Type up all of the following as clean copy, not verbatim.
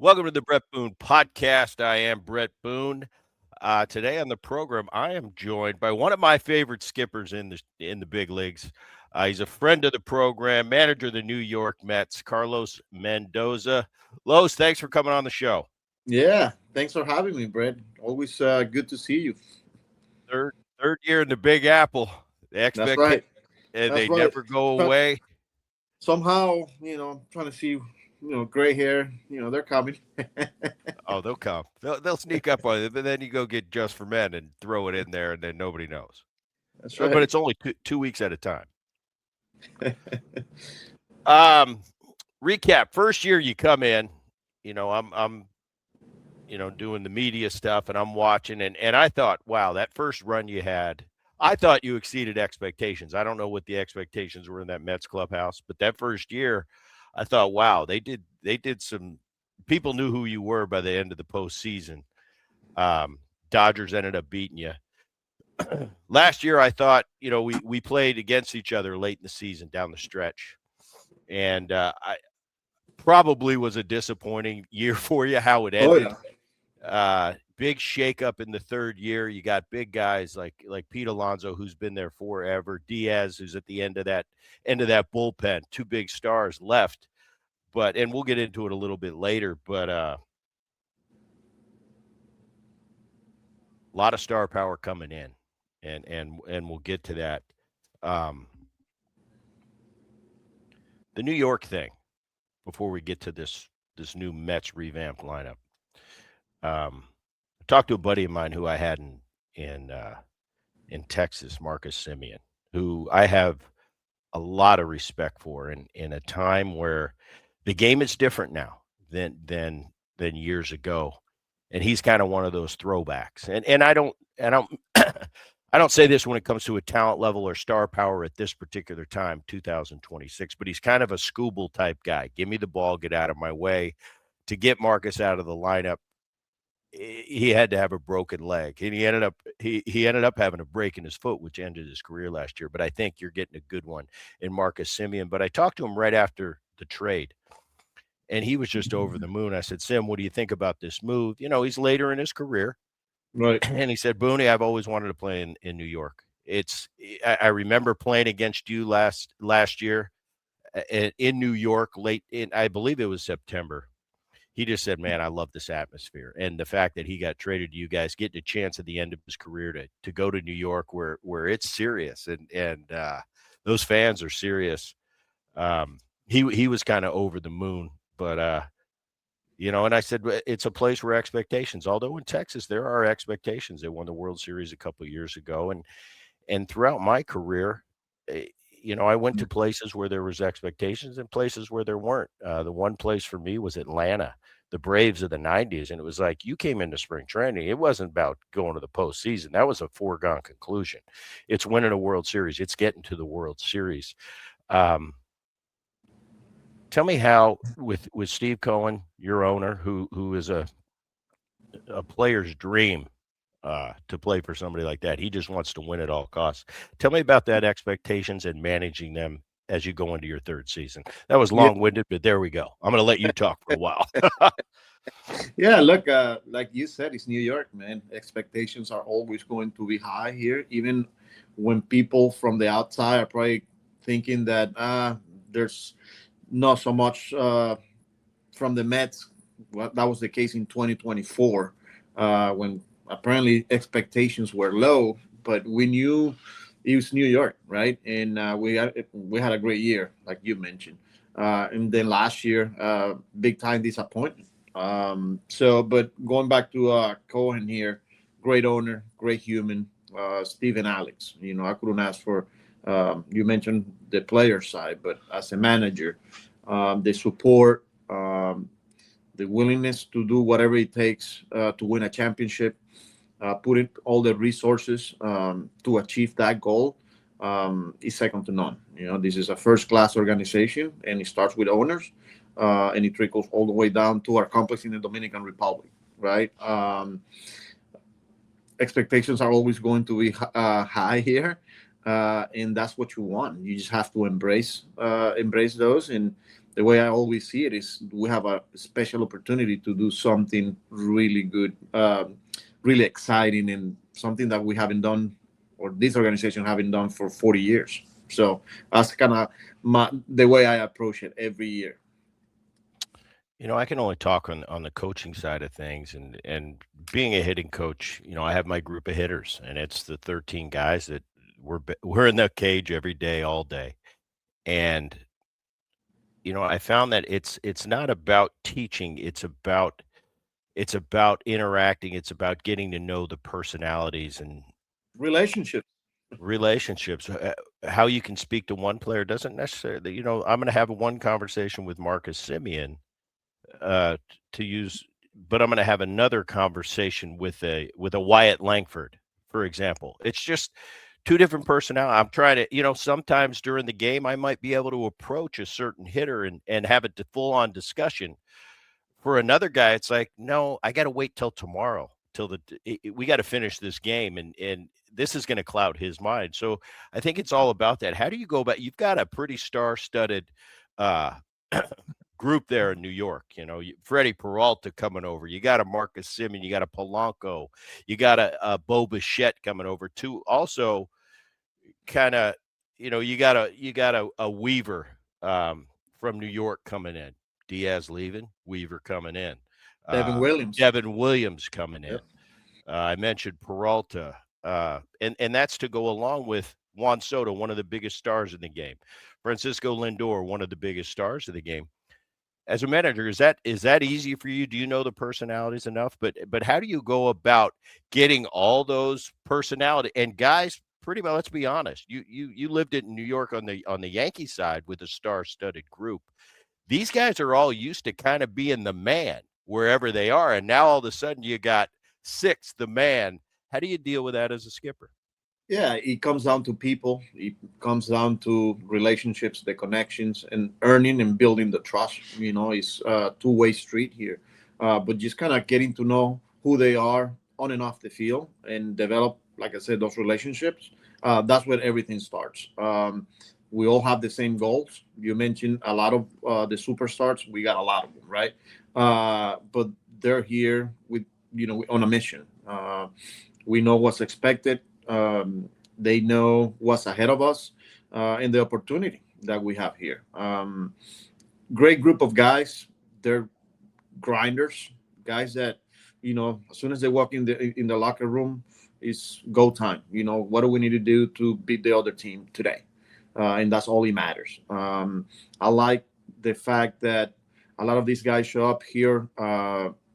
Welcome to the Bret Boone Podcast. I am Bret Boone. Today on the program, I am joined by one of my favorite skippers in the big leagues. He's a friend of the program, manager of the New York Mets, Carlos Mendoza. Los, thanks for coming on the show. Yeah, thanks for having me, Brett. Always good to see you. Third year in the Big Apple. The That's expectation, right. and That's they right. never go But away. somehow, I'm trying to see, gray hair. They're coming. Oh, they'll come. They'll sneak up on you, but then you go get Just for Men and throw it in there, and then nobody knows. That's But right. it's only 2 weeks at a time. Um, Recap. First year you come in, I'm doing the media stuff and I'm watching and I thought, wow, that first run you had, I thought you exceeded expectations. I don't know what the expectations were in that Mets clubhouse, but that first year, I thought, wow, they did some people knew who you were by the end of the postseason. Um, Dodgers ended up beating you. Last year, I thought, we played against each other late in the season down the stretch. And I probably was a disappointing year for you, how it Oh ended. yeah. Big shakeup in the third year. You got big guys like Pete Alonso, who's been there forever. Diaz, who's at the end of that bullpen. Two big stars left, and we'll get into it a little bit later. But a lot of star power coming in, and we'll get to that. Um, the New York thing before we get to this new Mets revamped lineup. I talked to a buddy of mine who I had in Texas, Marcus Simeon, who I have a lot of respect for in a time where the game is different now than years ago. And he's kind of one of those throwbacks. And I don't I don't say this when it comes to a talent level or star power at this particular time, 2026, but he's kind of a Scooble type guy. Give me the ball, get out of my way. To get Marcus out of the lineup, he had to have a broken leg, and he ended up having a break in his foot, which ended his career last year. But I think you're getting a good one in Marcus Simeon. But I talked to him right after the trade, and he was just over the moon. I said, Sim, what do you think about this move? He's later in his career, Right. and he said, Booney, I've always wanted to play in New York. I remember playing against you last year in New York, late in, I believe it was September. He just said, man, I love this atmosphere. And the fact that he got traded to you guys, getting a chance at the end of his career to go to New York where it's serious and those fans are serious. He was kind of over the moon, but and I said, it's a place where expectations, although in Texas, there are expectations. They won the World Series a couple of years ago. And throughout my career, I went to places where there was expectations and places where there weren't. The one place for me was Atlanta, the Braves of the 90s. And it was like you came into spring training. It wasn't about going to the postseason. That was a foregone conclusion. It's winning a World Series. It's getting to the World Series. Um, Tell me how with Steve Cohen, your owner, who is a player's dream to play for somebody like that. He just wants to win at all costs. Tell me about that expectations and managing them as you go into your third season. That was Yeah. long winded, but there we go. I'm going to let you talk for a while. Yeah. Look, like you said, it's New York, man. Expectations are always going to be high here, even when people from the outside are probably thinking that there's not so much from the Mets. Well, that was the case in 2024 when apparently expectations were low, but we knew it was New York, right? And we had a great year, like you mentioned. And then last year, big time disappointment. But going back to Cohen here, great owner, great human, Stephen Alex. I couldn't ask for. You mentioned the player side, but as a manager, the support, the willingness to do whatever it takes to win a championship, putting all the resources to achieve that goal is second to none. This is a first-class organization, and it starts with owners, and it trickles all the way down to our complex in the Dominican Republic, right? Expectations are always going to be high here, and that's what you want. You just have to embrace those, and the way I always see it is we have a special opportunity to do something really good, really exciting, and something that we haven't done, or this organization haven't done for 40 years. So that's kind of the way I approach it every year. I can only talk on the coaching side of things, and being a hitting coach, I have my group of hitters, and it's the 13 guys that we're in the cage every day, all day. And I found that it's not about teaching, it's about interacting, it's about getting to know the personalities and Relationships. relationships. How you can speak to one player doesn't necessarily, I'm going to have one conversation with Marcus Simeon to use, but I'm going to have another conversation with a Wyatt Langford, for example. It's just two different personalities. I'm trying to, sometimes during the game, I might be able to approach a certain hitter and have a full on discussion. For another guy, it's like, no, I got to wait till tomorrow, till we got to finish this game, and this is going to cloud his mind. So I think it's all about that. How do you go about? You've got a pretty star-studded uh, group there in New York. Freddie Peralta coming over. You got a Marcus Simeon. You got a Polanco. You got a Bo Bichette coming over too. Also, kind of, you got a Weaver from New York coming in. Diaz leaving, Weaver coming in. Devin Uh, Williams. Devin Williams coming in. Yep. I mentioned Peralta, and that's to go along with Juan Soto, one of the biggest stars in the game. Francisco Lindor, one of the biggest stars of the game. As a manager, is that easy for you? Do you know the personalities enough? But how do you go about getting all those personality and guys? Pretty well, let's be honest. You lived in New York on the Yankee side with a star-studded group. These guys are all used to kind of being the man wherever they are, and now all of a sudden you got six, the man. How do you deal with that as a skipper? Yeah, it comes down to people. It comes down to relationships, the connections, and earning and building the trust. It's a two-way street here. But just kind of getting to know who they are on and off the field and develop, like I said, those relationships. That's where everything starts. We all have the same goals. You mentioned a lot of the superstars. We got a lot of them, right? But they're here with, on a mission. We know what's expected. They know what's ahead of us and the opportunity that we have here. Great group of guys. They're grinders, guys that as soon as they walk in the locker room, it's go time. What do we need to do to beat the other team today? And that's all it matters. I like the fact that a lot of these guys show up here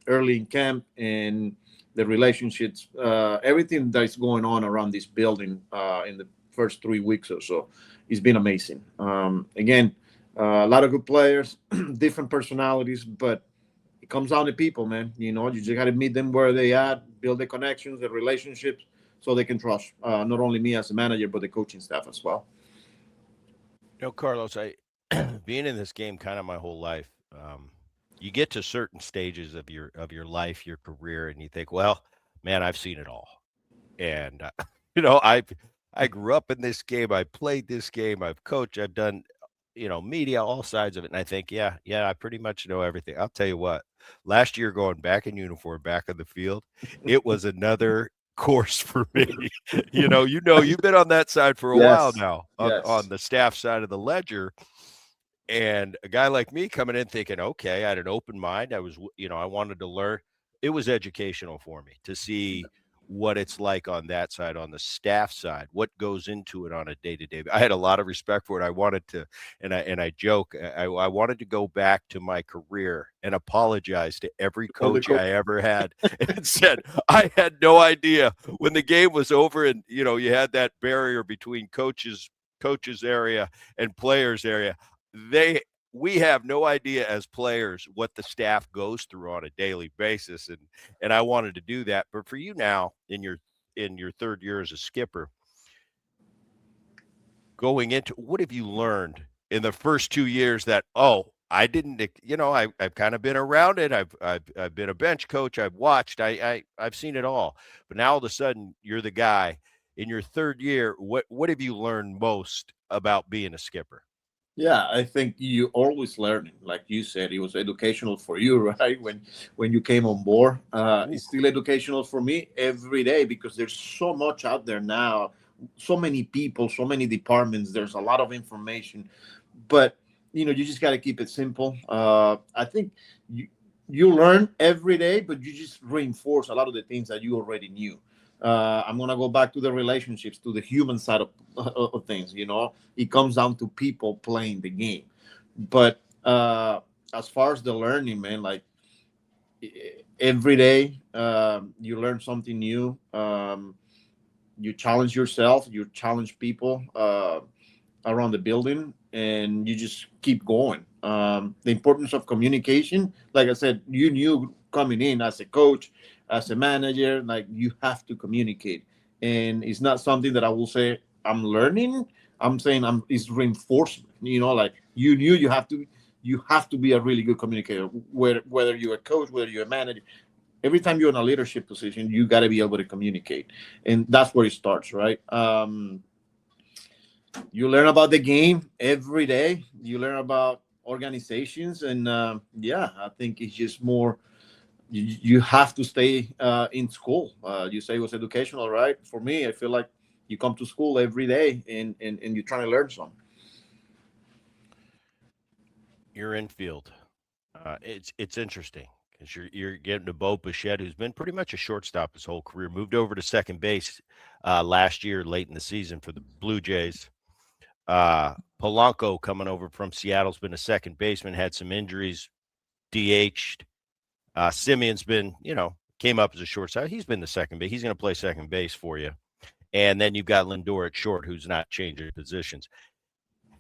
early in camp, and the relationships, everything that is going on around this building in the first 3 weeks or so, it's been amazing. Again, a lot of good players, different personalities, but it comes down to people, man. You just got to meet them where they at, build the connections, the relationships, so they can trust not only me as a manager, but the coaching staff as well. Carlos, I being in this game kind of my whole life, you get to certain stages of your life, your career, and you think, well, man, I've seen it all. And I grew up in this game. I played this game. I've coached. I've done, media, all sides of it. And I think, yeah, yeah, I pretty much know everything. I'll tell you what. Last year, going back in uniform, back on the field, it was another course for me. You've been on that side for a while Yes. now, on Yes. the staff side of the ledger, and a guy like me coming in thinking, okay, I had an open mind. I wanted to learn. It was educational for me to see what it's like on that side, on the staff side, what goes into it on a day to day. I had a lot of respect for it. I wanted to, and I joke, I wanted to go back to my career and apologize to every All the coach I ever had and said, I had no idea when the game was over and, you had that barrier between coaches area and players area. they we have no idea as players what the staff goes through on a daily basis, and I wanted to do that. But for you now, in your third year as a skipper, going into, what have you learned in the first 2 years that, oh, I didn't, I've kind of been around it. I've been a bench coach. I've watched. I've seen it all. But now all of a sudden, you're the guy in your third year. What have you learned most about being a skipper? Yeah, I think you always learning. Like you said, it was educational for you, right? When you came on board, Ooh. it's still educational for me every day because there's so much out there now, so many people, so many departments. There's a lot of information, but you just got to keep it simple. I think you you learn every day, but you just reinforce a lot of the things that you already knew. I'm gonna go back to the relationships, to the human side of things. It comes down to people playing the game. But as far as the learning, man, like every day you learn something new. You challenge yourself, you challenge people around the building, and you just keep going. The importance of communication, like I said, you knew coming in as a coach, as a manager, like you have to communicate, and it's not something that I will say I'm learning. I'm saying it's reinforcement. Like you knew you have to be a really good communicator, whether you're a coach, whether you're a manager. Every time you're in a leadership position, you got to be able to communicate, and that's where it starts, right? You learn about the game every day. You learn about organizations, and yeah, I think it's just more. You have to stay in school. You say it was educational, right? For me, I feel like you come to school every day, and you're trying to learn something. Your infield. It's interesting because you're getting to Bo Bichette, who's been pretty much a shortstop his whole career. Moved over to second base last year, late in the season for the Blue Jays. Polanco coming over from Seattle's been a second baseman, had some injuries, DH'd. Simeon's been, came up as a shortstop. He's been the second base. He's going to play second base for you. And then you've got Lindor at short, who's not changing positions.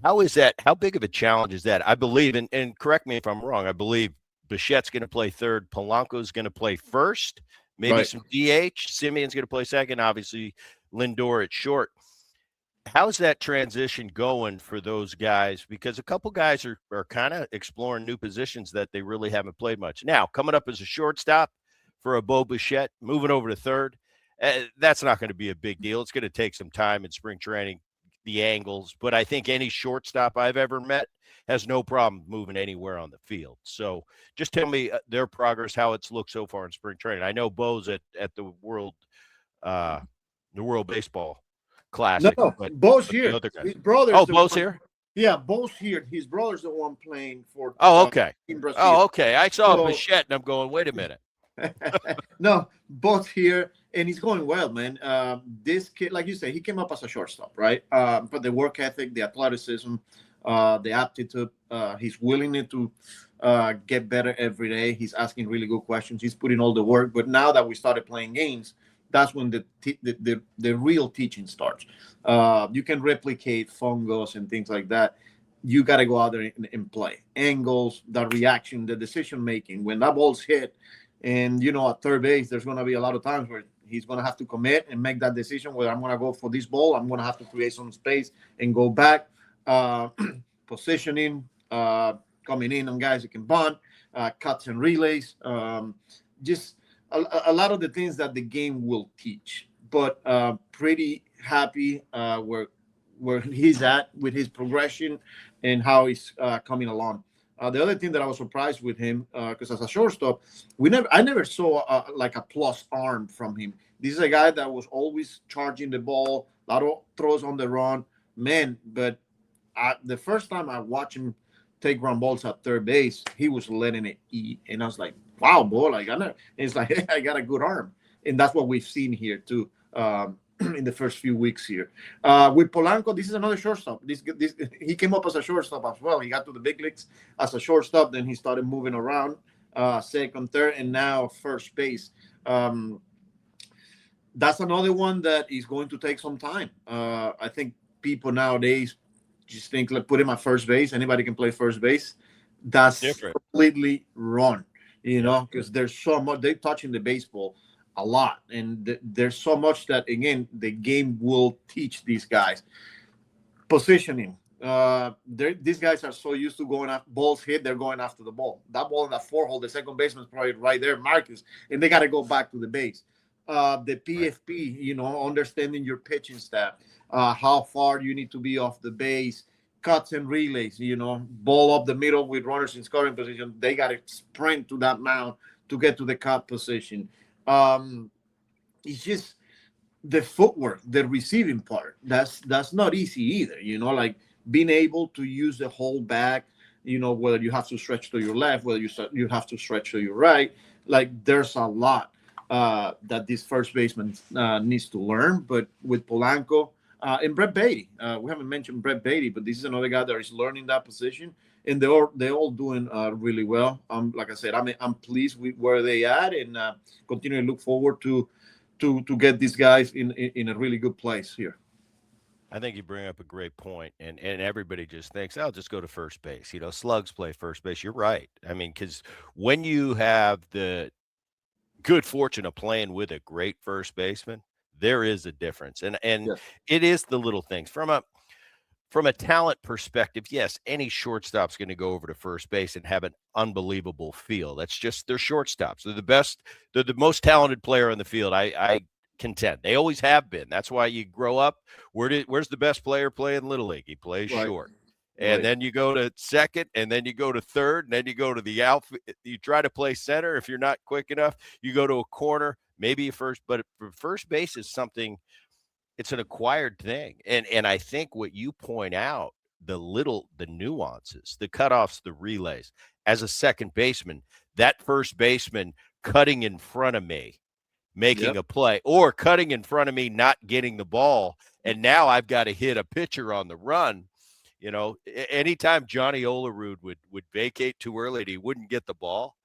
How is that? How big of a challenge is that? I believe, and correct me if I'm wrong, I believe Bichette's going to play third. Polanco's going to play first, maybe Right. some DH. Simeon's going to play second. Obviously, Lindor at short. How's that transition going for those guys? Because a couple guys are kind of exploring new positions that they really haven't played much. Now, coming up as a shortstop for a Bo Bichette, moving over to third, that's not going to be a big deal. It's going to take some time in spring training, the angles, but I think any shortstop I've ever met has no problem moving anywhere on the field. So just tell me their progress, how it's looked so far in spring training. I know Bo's at uh, the World Baseball No, Classic, no, but Bo's the here. other guys. His brother's Oh, the Bo's one. here. Yeah, Bo's here. His brother's the one playing for Oh, okay. in Brazil. Oh, okay. I saw So Bichette, and I'm going, wait a minute. no, both here, and he's going well, man. This kid, like you say, he came up as a shortstop, right? But the work ethic, the athleticism, the aptitude, his willingness to get better every day. He's asking really good questions. He's putting all the work. But now that we started playing games, that's when the real teaching starts. You can replicate fungos and things like that. You got to go out there and play angles, the reaction, the decision making. When that ball's hit, and at third base, there's going to be a lot of times where he's going to have to commit and make that decision whether I'm going to go for this ball, I'm going to have to create some space and go back. Uh, Positioning, coming in on guys that can bunt, cuts and relays, just a lot of the things that the game will teach. But pretty happy where he's at with his progression and how he's coming along. The other thing that I was surprised with him, because as a shortstop, I never saw like a plus arm from him. This is a guy that was always charging the ball, a lot of throws on the run, man. But the first time I watched him take ground balls at third base, he was letting it eat, and I was like, "Wow, boy!" Like I know, it's like I got a good arm, and that's what we've seen here too. In the first few weeks here. With Polanco, this is another shortstop. This he came up as a shortstop as well. He got to the big leagues as a shortstop, then he started moving around, second, third, and now first base. That's another one that is going to take some time. I think people nowadays just think, like, put him at first base. Anybody can play first base. It's That's different. completely wrong, Yeah. because there's so much they're touching the baseball a lot, and there's so much that again the game will teach these guys. Positioning. These guys are so used to going after balls hit, they're going after the ball. That ball in that four hole, the second baseman's probably right there, Marcus, and they got to go back to the base. The Right. PFP, understanding your pitching staff, how far you need to be off the base, cuts and relays, ball up the middle with runners in scoring position. They got to sprint to that mound to get to the cut position. Um, it's just the footwork, the receiving part. That's not easy either. Like being able to use the whole back. Whether you have to stretch to your left, whether you have to stretch to your right. Like there's a lot that this first baseman needs to learn. But with Polanco and Brett Beatty, we haven't mentioned Brett Beatty, but this is another guy that is learning that position, and they're all doing really well. Like I said, I'm pleased with where they at, and continue to look forward to get these guys in a really good place here. I think you bring up a great point, and everybody just thinks, "I'll just go to first base." Slugs play first base. You're right. I mean, because when you have the good fortune of playing with a great first baseman, there is a difference, and Yes. it is the little things from a talent perspective. Yes, any shortstop's going to go over to first base and have an unbelievable feel. That's just they're shortstops. They're the best. They're the most talented player on the field. I contend. They always have been. That's why you grow up. Where's the best player play in Little League? He plays Right. short. And Right. then you go to second, and then you go to third, and then you go to the outfield. You try to play center. If you're not quick enough, you go to a corner, maybe a first. But for first base is something, it's an acquired thing. And I think what you point out, the nuances, the cutoffs, the relays, as a second baseman, that first baseman cutting in front of me, making Yep. a play, or cutting in front of me, not getting the ball. And now I've got to hit a pitcher on the run. Anytime Johnny Olerud would vacate too early and he wouldn't get the ball,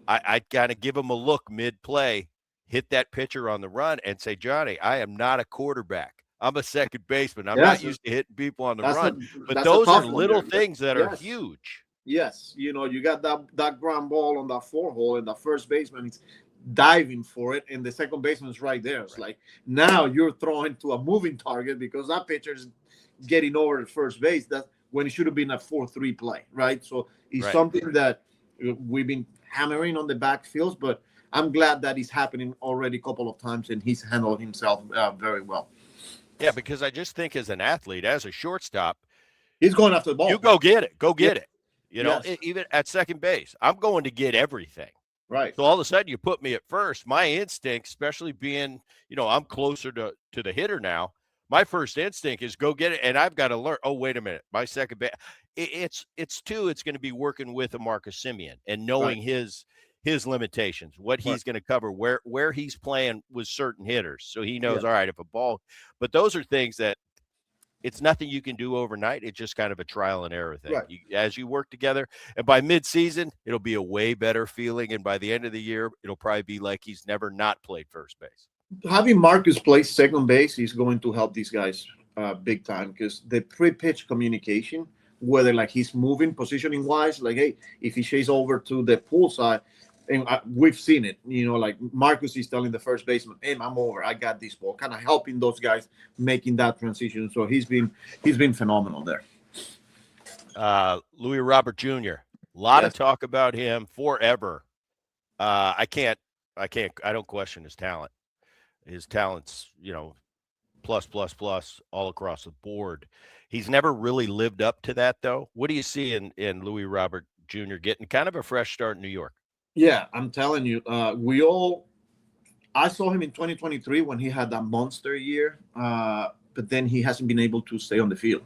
I'd kind of give him a look mid-play, hit that pitcher on the run, and say, Johnny, I am not a quarterback. I'm a second baseman. I'm not Yes. used to hitting people on the That's a run. But that's a those are tough one little there. things that are Yes. huge. Yes, you got that ground ball on that four hole, and the first baseman is diving for it, and the second baseman is right there. It's Right. like now you're throwing to a moving target because that pitcher is getting over the first base. That's when it should have been a 4-3 play, right? So it's Right. something that we've been hammering on the backfields, but I'm glad that is happening already a couple of times, and he's handled himself very well. Yeah, because I just think as an athlete, as a shortstop, He's going after the you ball. go get it. Go Yeah. get it. Yes. Even at second base, I'm going to get everything. Right. So all of a sudden you put me at first. My instinct, especially being, I'm closer to the hitter now. My first instinct is go get it, and I've got to learn. Oh, wait a minute, my second base. It's going to be working with a Marcus Simeon and Right. knowing his limitations, what Right. he's going to cover, where he's playing with certain hitters, so he knows. Yeah. All right, if a ball, but those are things that it's nothing you can do overnight. It's just kind of a trial and error thing. Right. As you work together, and by mid-season, it'll be a way better feeling. And by the end of the year, it'll probably be like he's never not played first base. Having Marcus play second base is going to help these guys big time because the pre-pitch communication, whether like he's moving positioning wise, like hey, if he chases over to the pool side, and we've seen it, like Marcus is telling the first baseman, "Hey, I'm over. I got this ball," kind of helping those guys making that transition. So he's been phenomenal there. Louis Robert Jr. A lot of Yes. talk about him forever. I don't question his talent. His talent's, plus, plus, plus all across the board. He's never really lived up to that, though. What do you see in Louis Robert Jr. getting kind of a fresh start in New York? Yeah, I'm telling you, I saw him in 2023 when he had that monster year, but then he hasn't been able to stay on the field.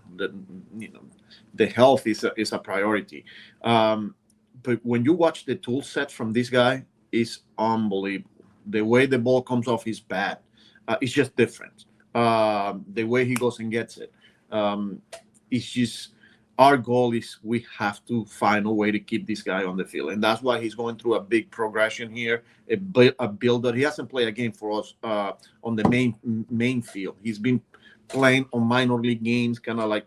The health is a priority. But when you watch the tool set from this guy, it's unbelievable. The way the ball comes off his bat, it's just different. The way he goes and gets it, it's just our goal is we have to find a way to keep this guy on the field, and that's why he's going through a big progression here. A build that he hasn't played a game for us on the main field. He's been playing on minor league games, kind of like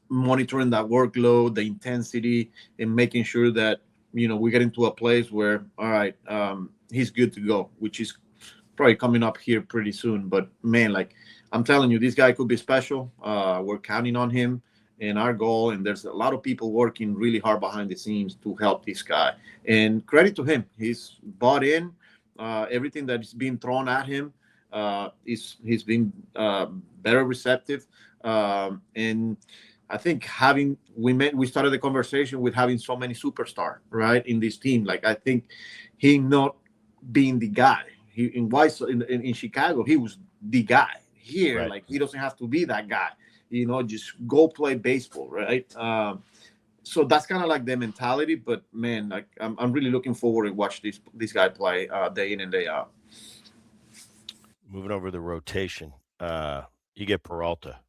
monitoring that workload, the intensity, and making sure that we get into a place where all right, he's good to go, which is probably coming up here pretty soon. But man, like I'm telling you, this guy could be special. We're counting on him and our goal. And there's a lot of people working really hard behind the scenes to help this guy. And credit to him. He's bought in everything that is being thrown at him. He's been very receptive. And I think we started the conversation with having so many superstar right in this team. Like I think he not being the guy. He in Chicago, he was the guy. Here, Right. like he doesn't have to be that guy. Just go play baseball, right? So that's kind of like the mentality. But man, like I'm really looking forward to watch this guy play day in and day out. Moving over the rotation, you get Peralta,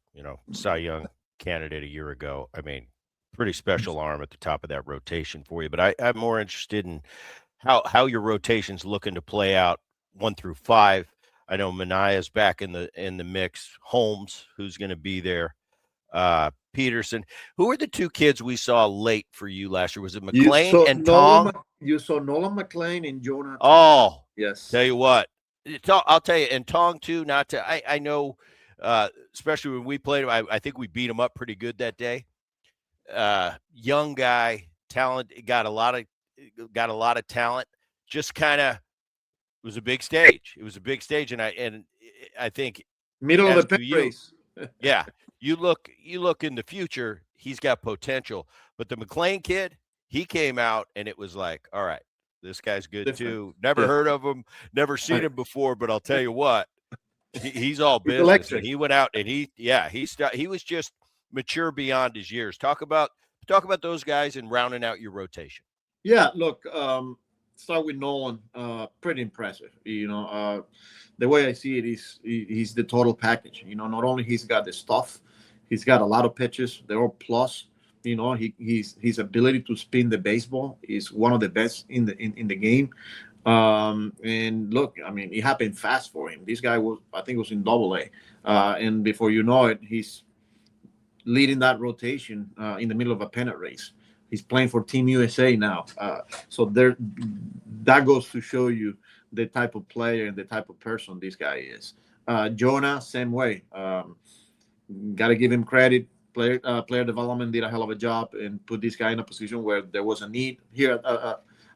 Cy Young candidate a year ago. I mean, pretty special arm at the top of that rotation for you. But I'm more interested in how your rotation's looking to play out 1 through 5. I know Manaya's back in the mix. Holmes, who's going to be there. Peterson. Who are the two kids we saw late for you last year? Was it You McLean saw and Tong? Nolan McLean and Jonah Tong. Oh, tell Yes, you what, I'll tell you, and Tong too. Not to, I know, especially when we played him, I think we beat him up pretty good that day. Young guy, talent, got a lot of talent. Just kind of was a big stage. It was a big stage, and I think middle of as the pen do you, race. yeah, you look in the future, he's got potential. But the McLean kid, he came out and it was like, all right, this guy's good Different. too. Never Yeah, heard of him, never seen him before, but I'll tell you what, he's all it's business. And electric. he went out and he was just mature beyond his years. Talk about those guys and rounding out your rotation. Yeah, look, start with Nolan. Pretty impressive. The way I see it is he's the total package. Not only he's got the stuff, he's got a lot of pitches. They're all plus. His ability to spin the baseball is one of the best in the game. And look, I mean, it happened fast for him. This guy I think, was in Double A, and before you know it, he's leading that rotation in the middle of a pennant race. He's playing for Team USA now. So that goes to show you the type of player and the type of person this guy is. Jonah, same way. Got to give him credit. Player development did a hell of a job and put this guy in a position where there was a need here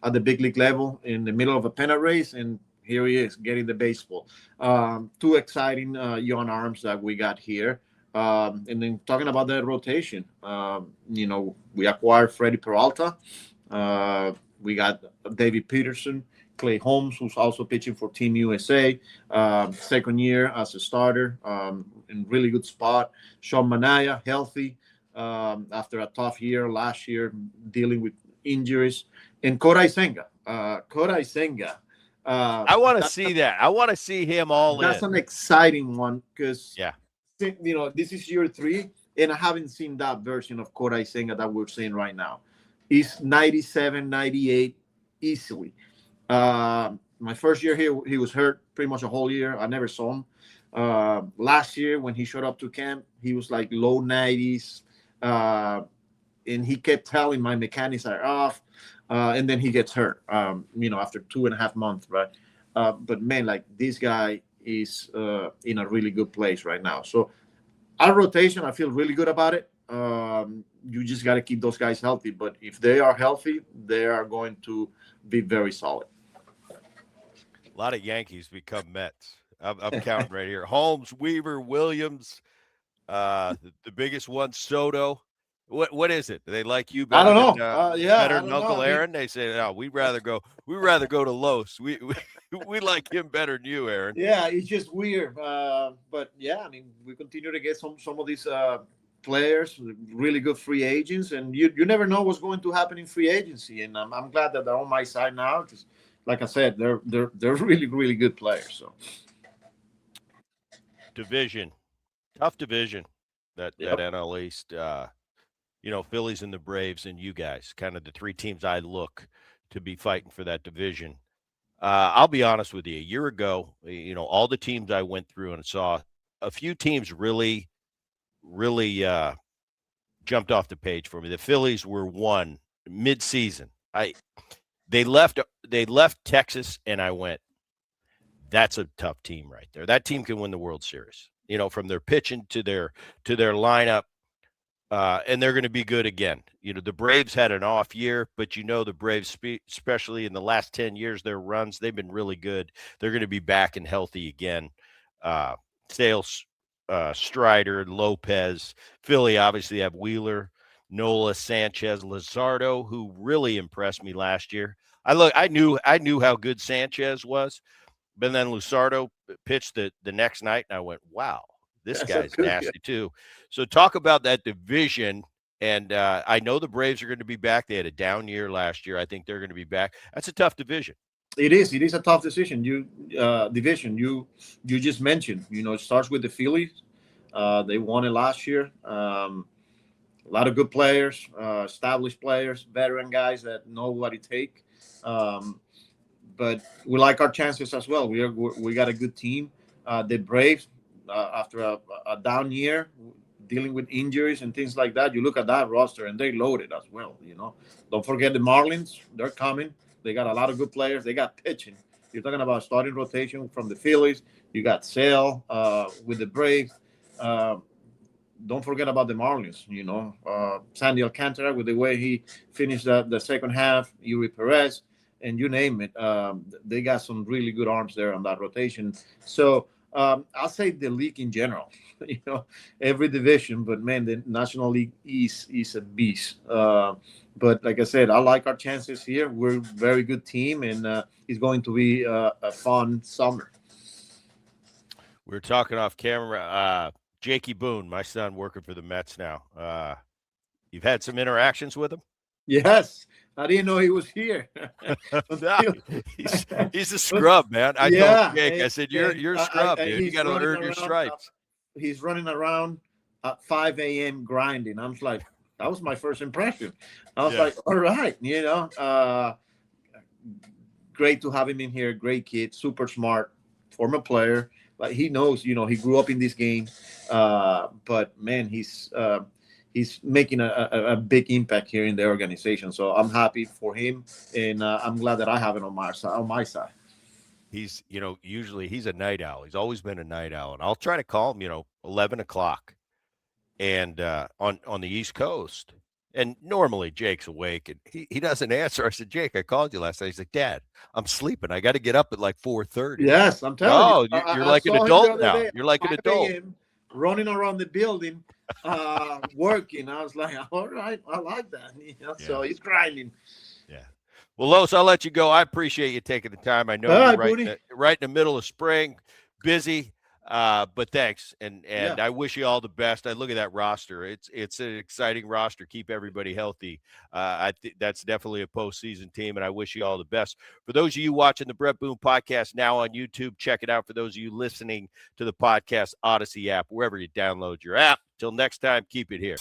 at the big league level in the middle of a pennant race, and here he is getting the baseball. Two exciting young arms that we got here. And then talking about that rotation, we acquired Freddie Peralta. We got David Peterson, Clay Holmes, who's also pitching for Team USA, second year as a starter, in really good spot. Sean Manaya, healthy after a tough year last year, dealing with injuries. And Kodai Senga. Kodai Senga. I want to see that. I want to see him all That's in. an exciting one because Yeah. this is year 3, and I haven't seen that version of Kodai Senga that we're seeing right now. He's 97, 98 easily. My first year here, he was hurt pretty much a whole year. I never saw him. Last year, when he showed up to camp, he was like low 90s. And he kept telling my mechanics are off. And then he gets hurt, after 2.5 months, right? But man, like this guy is in a really good place right now. So our rotation, I feel really good about it. You just got to keep those guys healthy. But if they are healthy, they are going to be very solid. A lot of Yankees become Mets. I'm counting right here. Holmes, Weaver, Williams, the biggest one, Soto. What is it? Do they like you I better don't than know. Yeah, better I than don't know. Uncle I mean, Aaron? They say no. We rather go to Los. We like him better than you, Aaron. yeah, it's just weird. But yeah, I mean, we continue to get some of these players, really good free agents, and you never know what's going to happen in free agency. And I'm glad that they're on my side now because, like I said, they're really really good players. So Division, tough division. That yep. NL East. Phillies and the Braves and you guys, kind of the three teams I look to be fighting for that division. I'll be honest with you. A year ago, all the teams I went through and saw, a few teams really, really jumped off the page for me. The Phillies were one mid-season. They left Texas, and I went, that's a tough team right there. That team can win the World Series. From their pitching to their lineup. And they're going to be good again. The Braves had an off year, but the Braves, especially in the last 10 years, their runs, they've been really good. They're going to be back and healthy again. Sales Strider, Lopez. Philly obviously have Wheeler, Nola, Sanchez, Luzardo, who really impressed me last year. I knew how good Sanchez was, but then Luzardo pitched the next night, and I went, wow, this That's a guy's good guy. nasty too. So talk about that division. And I know the Braves are going to be back. They had a down year last year. I think they're going to be back. That's a tough division. It is. It is a tough decision. Division. You just mentioned. It starts with the Phillies. They won it last year. A lot of good players, established players, veteran guys that know what it takes. Um, but we like our chances as well. We got a good team. The Braves, after a down year, dealing with injuries and things like that, you look at that roster and they loaded as well. Don't forget the Marlins; they're coming. They got a lot of good players. They got pitching. You're talking about starting rotation from the Phillies. You got Sale with the Braves. Uh, don't forget about the Marlins. Sandy Alcantara with the way he finished the second half. Yuri Perez, and you name it. They got some really good arms there on that rotation. So I'll say the league in general. Every division, but man, the National League is a beast. But like I said, I like our chances here. We're a very good team, and it's going to be a fun summer. We were talking off camera. Jakey Boone, my son, working for the Mets now. You've had some interactions with him? Yes, I didn't know he was here. No, he's a scrub, man. I told Jake, I said, "You're a scrub, dude. You got to earn your stripes." He's running around at 5 a.m. grinding. I'm like, that was my first impression. I was like, all right, great to have him in here. Great kid, super smart, former player. Like he knows, he grew up in this game. But man, he's making a big impact here in the organization. So I'm happy for him, and I'm glad that I have it on my side. He's, usually he's a night owl. He's always been a night owl, and I'll try to call him, 11 o'clock, and on the East Coast. And normally Jake's awake, and he doesn't answer. I said, Jake, I called you last night. He's like, Dad, I'm sleeping. I got to get up at like 4:30. Yes, I'm telling you. You're like an adult now. You're like an adult. Running around the building, working. I was like, all right, I like that. So he's grinding. Yeah. Well, Los, I'll let you go. I appreciate you taking the time. I know you're right in the middle of spring, busy, but thanks. And I wish you all the best. I look at that roster. It's an exciting roster. Keep everybody healthy. I think that's definitely a postseason team, and I wish you all the best. For those of you watching the Bret Boone Podcast now on YouTube, check it out. For those of you listening to the podcast Odyssey app, wherever you download your app. Till next time, keep it here.